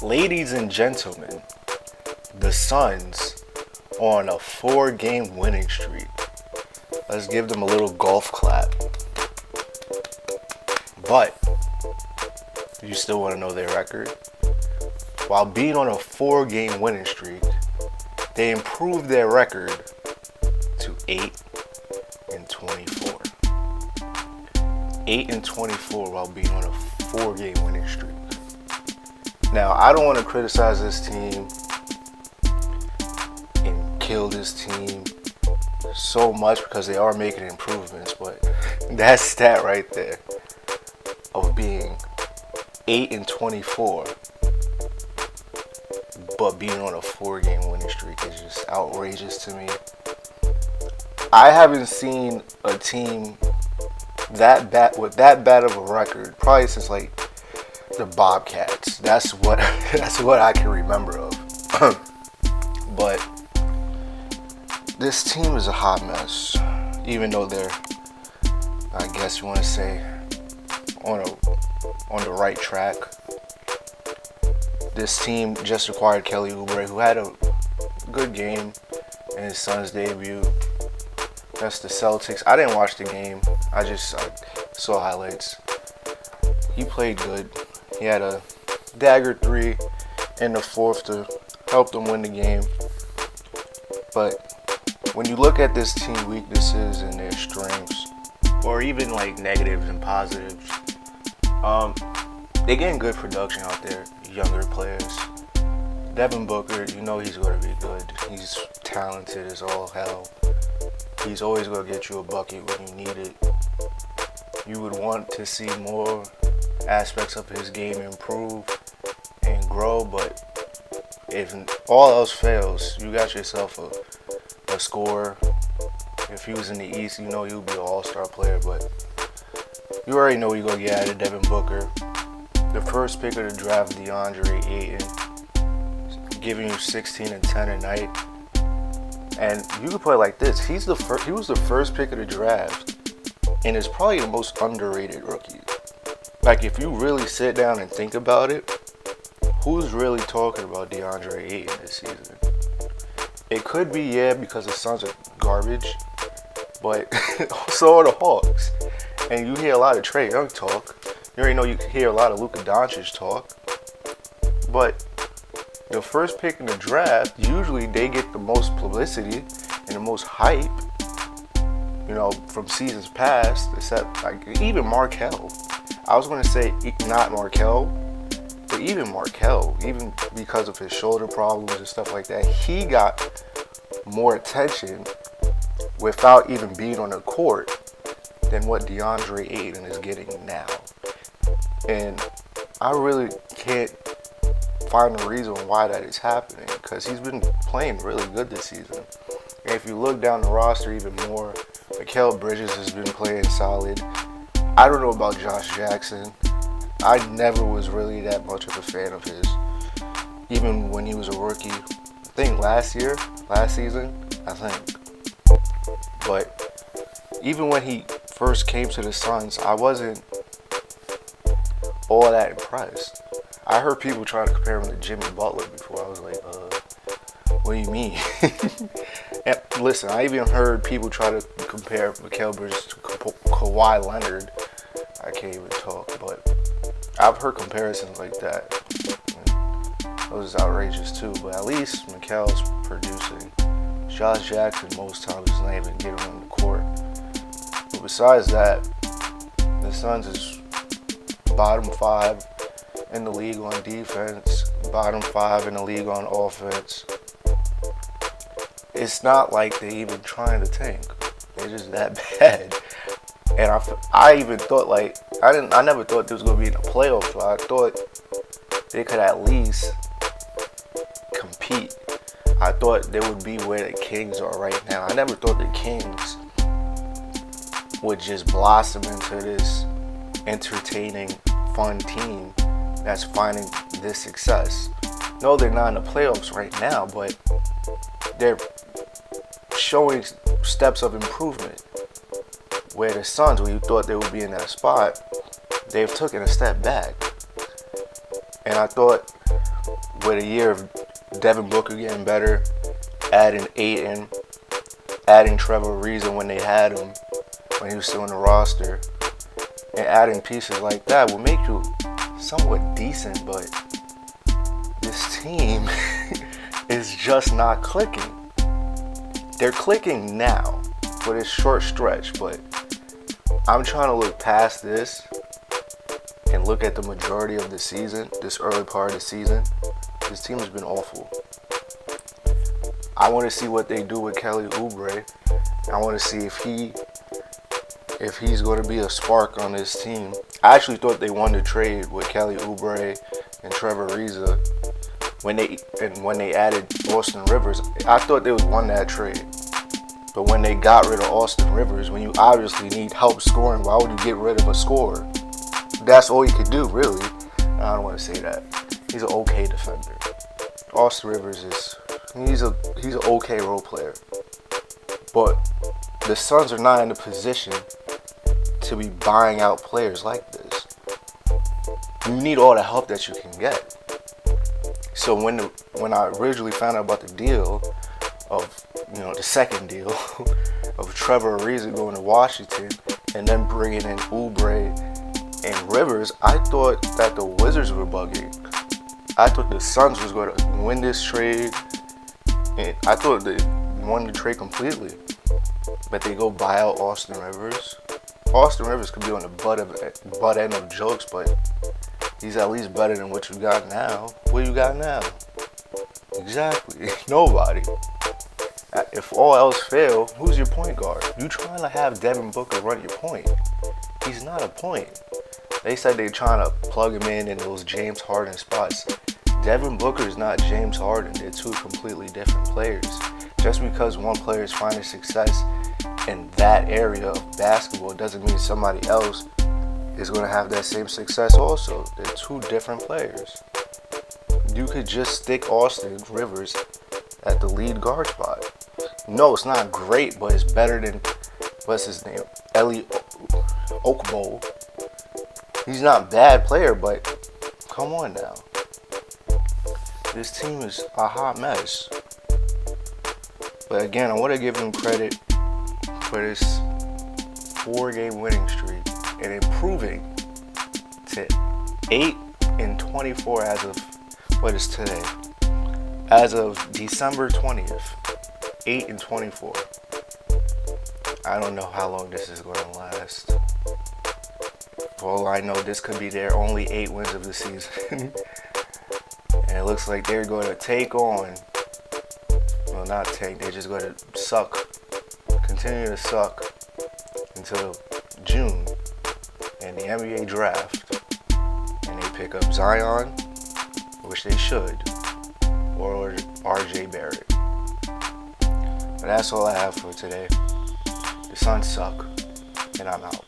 Ladies and gentlemen, the Suns on a 4-game winning streak. Let's give them a little golf clap. But you still want to know their record? While being on a 4-game winning streak, they improved their record to 8-24. 8-24 while being on a 4-game winning streak. Now, I don't want to criticize this team and kill this team so much because they are making improvements, but that stat right there of being 8-24 but being on a 4-game winning streak is just outrageous to me. I haven't seen a team that bad with that bad of a record probably since like the Bobcats. That's what I can remember of. But this team is a hot mess, even though they're, I guess you want to say, on the right track. This team just acquired Kelly Oubre, who had a good game in his son's debut. That's the Celtics. I didn't watch the game. I saw highlights. He played good. He had a dagger 3 in the fourth to help them win the game. But when you look at this team weaknesses and their strengths, or even like negatives and positives, they're getting good production out there, younger players. Devin Booker, you know he's going to be good. He's talented as all hell. He's always going to get you a bucket when you need it. You would want to see more aspects of his game improve and grow, but if all else fails, you got yourself a scorer. If he was in the East, you know he would be an all-star player, but you already know you're going to get out of Devin Booker. The first pick of the draft, DeAndre Ayton, giving you 16 and 10 a night. And you could put it like this. He was the first pick of the draft, and is probably the most underrated rookie. Like, if you really sit down and think about it, who's really talking about DeAndre Ayton this season? It could be, because the Suns are garbage, but so are the Hawks. And you hear a lot of Trae Young talk. You already know you hear a lot of Luka Doncic talk. But the first pick in the draft, usually they get the most publicity and the most hype, from seasons past, except like even Markelle. I was going to say not Markelle, but even Markelle, even because of his shoulder problems and stuff like that, he got more attention without even being on the court than what DeAndre Ayton is getting now. And I really can't find a reason why that is happening, because he's been playing really good this season. And if you look down the roster even more, Mikal Bridges has been playing solid. I don't know about Josh Jackson. I never was really that much of a fan of his, even when he was a rookie. I think last season, But even when he first came to the Suns, I wasn't all that impressed. I heard people trying to compare him to Jimmy Butler before. I was like, what do you mean? And listen, I even heard people try to compare Mikal Bridges to Kawhi Leonard. I can't even talk, but I've heard comparisons like that. Those is outrageous too, but at least Mikal's producing. Josh Jackson most times is not even getting on the court. But besides that, the Suns is bottom 5 in the league on defense, bottom 5 in the league on offense. It's not like they're even trying to tank. They're just that bad. And I even thought I never thought this was gonna be in the playoffs, but I thought they could at least compete. I thought they would be where the Kings are right now. I never thought the Kings would just blossom into this entertaining, fun team that's finding this success. No, they're not in the playoffs right now, but they're showing steps of improvement. Where the Suns, where you thought they would be in that spot, they've taken a step back. And I thought with a year of Devin Booker getting better, adding Ayton, adding Trevor Ariza when they had him, when he was still on the roster, and adding pieces like that will make you somewhat decent, but this team is just not clicking. They're clicking now for this short stretch, but I'm trying to look past this and look at the majority of the season, this early part of the season. This team has been awful. I want to see what they do with Kelly Oubre. I want to see if he's going to be a spark on this team. I actually thought they won the trade with Kelly Oubre and Trevor Ariza when they added Austin Rivers. I thought they would won that trade. But when they got rid of Austin Rivers, when you obviously need help scoring, why would you get rid of a scorer? That's all he could do, really. I don't want to say that. He's an okay defender. Austin Rivers he's an okay role player. But the Suns are not in a position to be buying out players like this. You need all the help that you can get. So when I originally found out about the deal of, the second deal of Trevor Ariza going to Washington and then bringing in Oubre and Rivers, I thought that the Wizards were bugging. I thought the Suns was going to win this trade, and I thought they won the trade completely. But they go buy out Austin Rivers. Austin Rivers could be on the butt end of jokes, but he's at least better than what you got now. What you got now? Exactly. Nobody. If all else fail, who's your point guard? You trying to have Devin Booker run your point. He's not a point. They said they're trying to plug him in those James Harden spots. Devin Booker is not James Harden. They're two completely different players. Just because one player is finding success in that area of basketball doesn't mean somebody else is going to have that same success also. They're two different players. You could just stick Austin Rivers at the lead guard spot. No, it's not great, but it's better than, what's his name, Eli Okbo. He's not a bad player, but come on now. This team is a hot mess. But again, I want to give him credit for this 4-game winning streak and improving to 8-24 as of, what is today? As of December 20th, 8-24. I don't know how long this is going to last. For all I know, this could be their only 8 wins of the season. And it looks like they're going to take on, well, not take, they're just going to suck, continue to suck until June and the NBA draft. And they pick up Zion, which they should, or RJ Barrett. But that's all I have for today. The Suns suck, and I'm out.